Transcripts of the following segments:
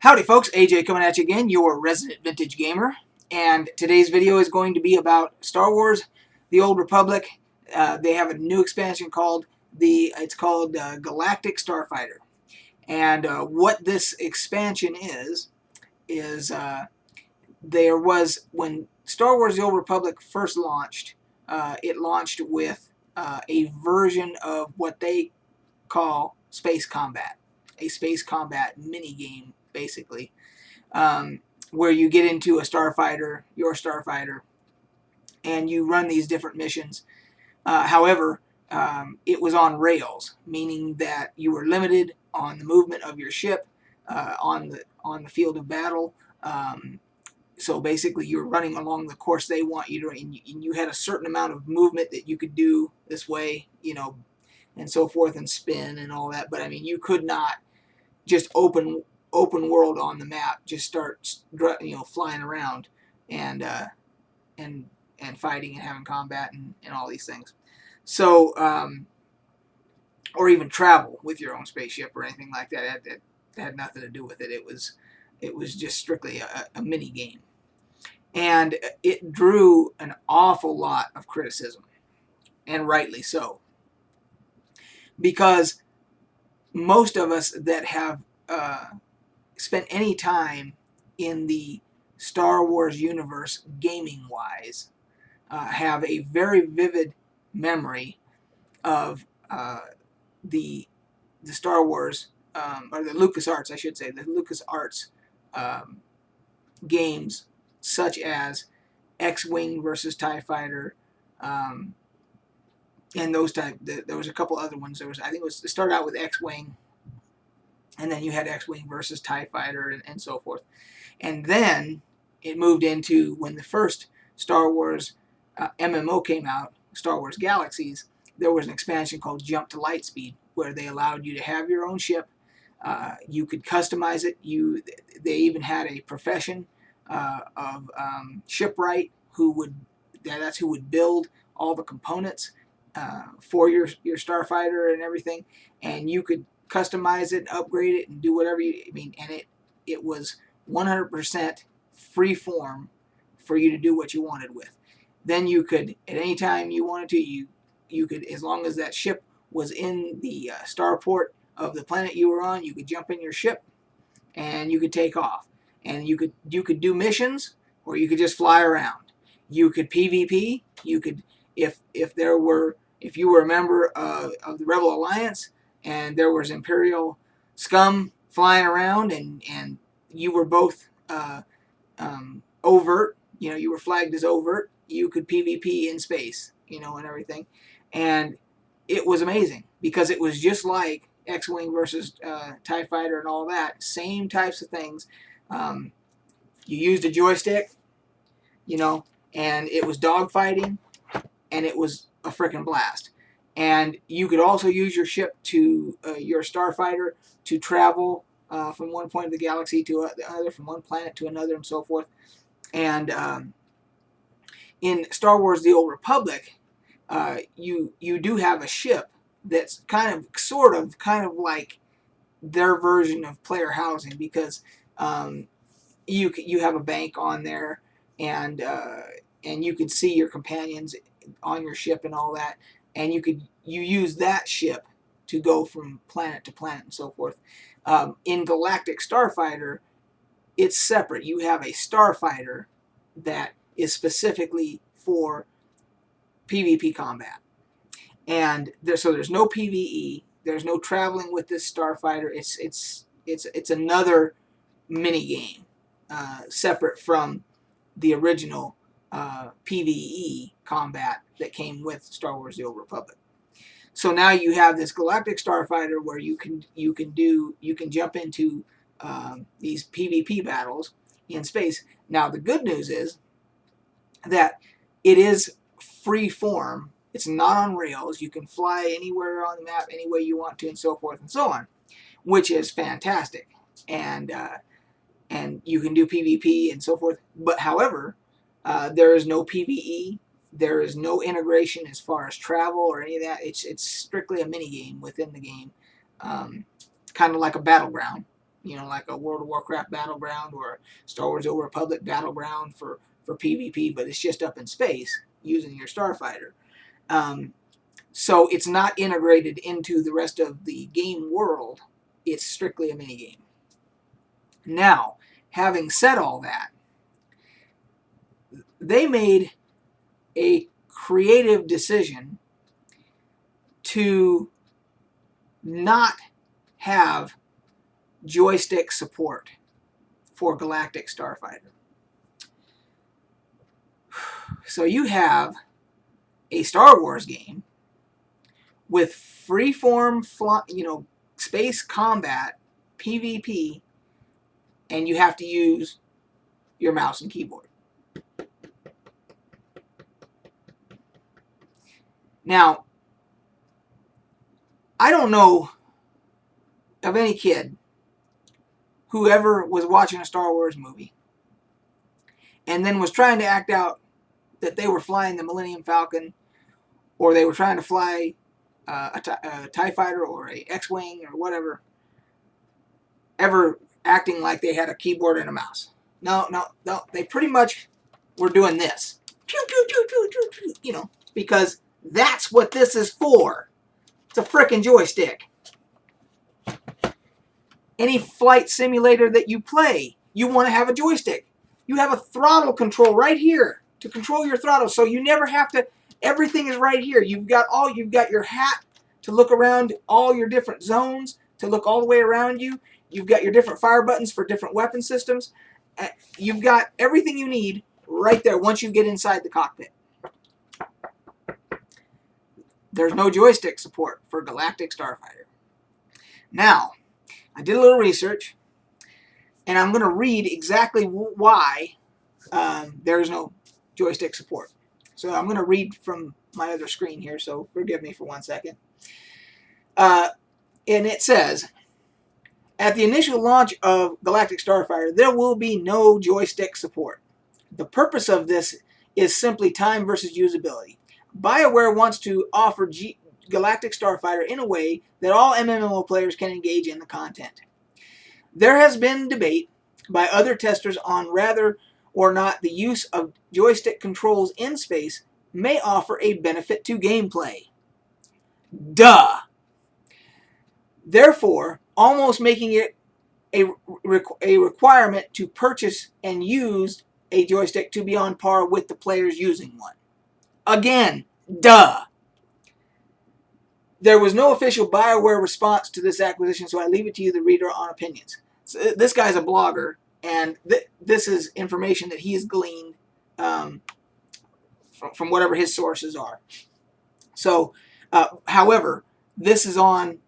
Howdy folks, AJ coming at you again, your resident vintage gamer, and today's video is going to be about Star Wars: The Old Republic. They have a new expansion called Galactic Starfighter, and what this expansion is there was when Star Wars: The Old Republic first launched. It launched with a version of what they call space combat, a space combat mini game, basically, where you get into a starfighter, your starfighter, and you run these different missions. However, it was on rails, meaning that you were limited on the movement of your ship on the field of battle. So basically, you're running along the course they want you to, and you had a certain amount of movement that you could do this way, and so forth, and spin and all that. But I mean, you could not just open world on the map, just start flying around and fighting and having combat and all these things. So or even travel with your own spaceship or anything like that. It had nothing to do with it. It was just strictly a mini game, and it drew an awful lot of criticism, and rightly so, because most of us that have spent any time in the Star Wars universe gaming-wise have a very vivid memory of the Star Wars, or the LucasArts, I should say, the LucasArts games, such as X-Wing versus TIE Fighter, and those type. There was a couple other ones. It started out with X-Wing, and then you had X-Wing versus TIE Fighter and so forth. And then it moved into, when the first Star Wars MMO came out, Star Wars Galaxies, there was an expansion called Jump to Lightspeed, where they allowed you to have your own ship. You could customize it. They even had a profession of shipwright that's who would build all the components for your starfighter and everything, and you could customize it, upgrade it, and do whatever and it was 100% free form for you to do what you wanted with. Then you could, at any time you wanted to, you could, as long as that ship was in the starport of the planet you were on, you could jump in your ship and you could take off, and you could do missions, or you could just fly around. You could PvP. You could, if you were a member of the Rebel Alliance, and there was Imperial scum flying around, and you were both overt, you were flagged as overt, you could PvP in space, and everything. And it was amazing, because it was just like X-Wing versus TIE Fighter and all that, same types of things. You used a joystick, and it was dogfighting, and it was a frickin' blast. And you could also use your ship your starfighter, to travel from one point of the galaxy to another, from one planet to another, and so forth. And in Star Wars: The Old Republic, you do have a ship that's sort of like their version of player housing, because you have a bank on there, and you can see your companions on your ship and all that. And you use that ship to go from planet to planet and so forth. In Galactic Starfighter, it's separate. You have a starfighter that is specifically for PvP combat, and so there's no PvE. There's no traveling with this starfighter. It's another mini game, separate from the original PvE combat that came with Star Wars: The Old Republic. So now you have this Galactic Starfighter where you can jump into these PvP battles in space. Now the good news is that it is free form. It's not on rails. You can fly anywhere on the map, any way you want to, and so forth and so on, which is fantastic. And you can do PvP and so forth. But however, there is no PvE. There is no integration as far as travel or any of that. It's strictly a mini game within the game, kind of like a battleground. you know, like a World of Warcraft battleground or a Star Wars: Old Republic battleground for PvP, but it's just up in space using your starfighter. So it's not integrated into the rest of the game world. It's strictly a minigame. Now, having said all that, they made a creative decision to not have joystick support for Galactic Starfighter. So you have a Star Wars game with freeform, space combat, PvP, and you have to use your mouse and keyboard. Now, I don't know of any kid who ever was watching a Star Wars movie and then was trying to act out that they were flying the Millennium Falcon, or they were trying to fly a TIE Fighter or a X-Wing or whatever, ever acting like they had a keyboard and a mouse. No. They pretty much were doing this. Pew, pew, pew, pew, pew, pew, you know, because that's what this is for. It's a frickin' joystick. Any flight simulator that you play, you want to have a joystick. You have a throttle control right here to control your throttle, so you never have to. Everything is right here. You've got your hat to look around all your different zones, to look all the way around you. You've got your different fire buttons for different weapon systems. You've got everything you need right there once you get inside the cockpit. There's no joystick support for Galactic Starfighter. Now, I did a little research, and I'm going to read exactly why there's no joystick support. So I'm going to read from my other screen here, so forgive me for 1 second. And it says, at the initial launch of Galactic Starfighter, there will be no joystick support. The purpose of this is simply time versus usability. BioWare wants to offer Galactic Starfighter in a way that all MMO players can engage in the content. There has been debate by other testers on whether or not the use of joystick controls in space may offer a benefit to gameplay. Duh! Therefore, almost making it a requirement to purchase and use a joystick to be on par with the players using one. Again, duh! There was no official BioWare response to this acquisition, so I leave it to you, the reader, on opinions. So this guy's a blogger, and this is information that he has gleaned from whatever his sources are. So, however, this is on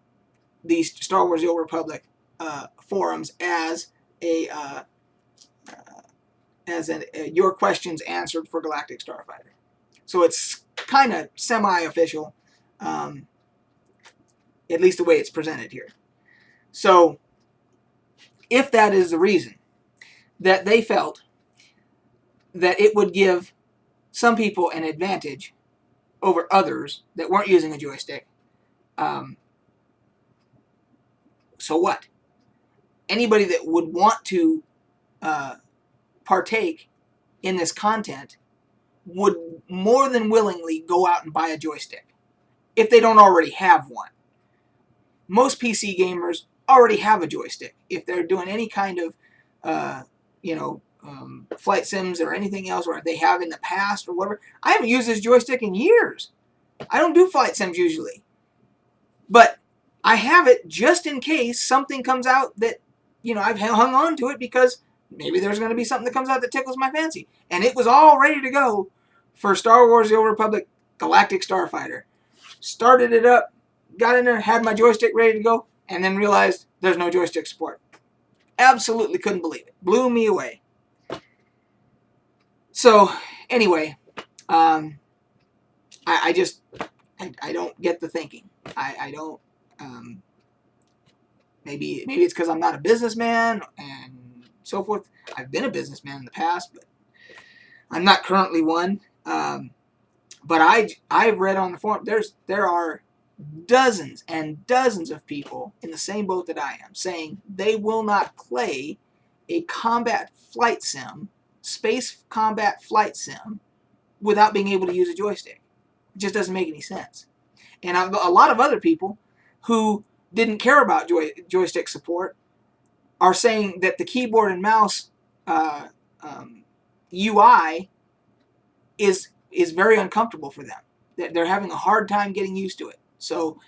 the Star Wars: The Old Republic forums as your questions answered for Galactic Starfighter. So it's kind of semi-official, at least the way it's presented here. So, if that is the reason that they felt that it would give some people an advantage over others that weren't using a joystick, so what? Anybody that would want to partake in this content would more than willingly go out and buy a joystick if they don't already have one. Most PC gamers already have a joystick if they're doing any kind of flight sims or anything else, or they have in the past or whatever. I haven't used this joystick in years. I don't do flight sims usually, but I have it just in case something comes out that, I've hung on to it because maybe there's going to be something that comes out that tickles my fancy. And it was all ready to go for Star Wars: The Old Republic Galactic Starfighter. Started it up, got in there, had my joystick ready to go, and then realized there's no joystick support. Absolutely couldn't believe it. Blew me away. So, anyway, I don't get the thinking. I don't. Maybe it's because I'm not a businessman and so forth. I've been a businessman in the past, but I'm not currently one. But I've read on the forum there are dozens and dozens of people in the same boat that I am, saying they will not play a combat flight sim, space combat flight sim, without being able to use a joystick. It just doesn't make any sense. And a lot of other people who didn't care about joystick support are saying that the keyboard and mouse UI is very uncomfortable for them. They're having a hard time getting used to it. So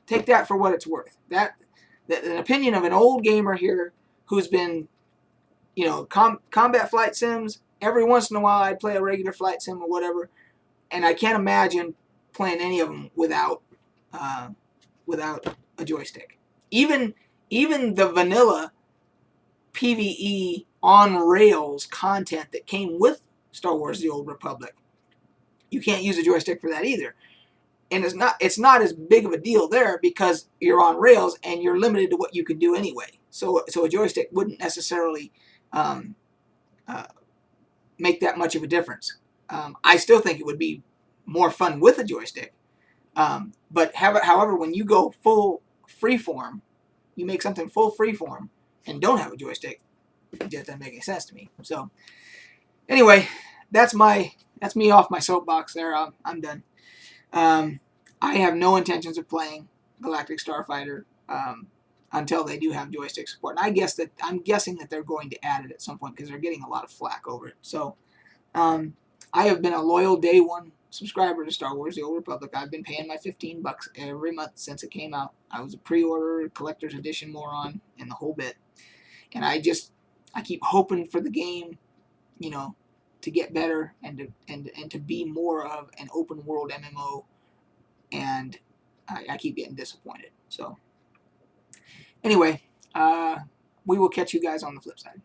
take that for what it's worth. That an opinion of an old gamer here who's been, combat flight sims. Every once in a while, I'd play a regular flight sim or whatever, and I can't imagine playing any of them without a joystick. Even the vanilla PvE on rails content that came with Star Wars: The Old Republic, you can't use a joystick for that either. And it's not as big of a deal there because you're on rails and you're limited to what you can do anyway. So a joystick wouldn't necessarily make that much of a difference. I still think it would be more fun with a joystick. However, when you go full freeform, you make something full freeform and don't have a joystick, it just doesn't make any sense to me. So anyway, that's me off my soapbox there. I'm done. I have no intentions of playing Galactic Starfighter until they do have joystick support. And I'm guessing that they're going to add it at some point because they're getting a lot of flack over it. So I have been a loyal day one subscriber to Star Wars: The Old Republic. I've been paying my $15 every month since it came out. I was a pre-order, collector's edition moron, and the whole bit. And I keep hoping for the game, to get better and to be more of an open world MMO. And I keep getting disappointed. So anyway, we will catch you guys on the flip side.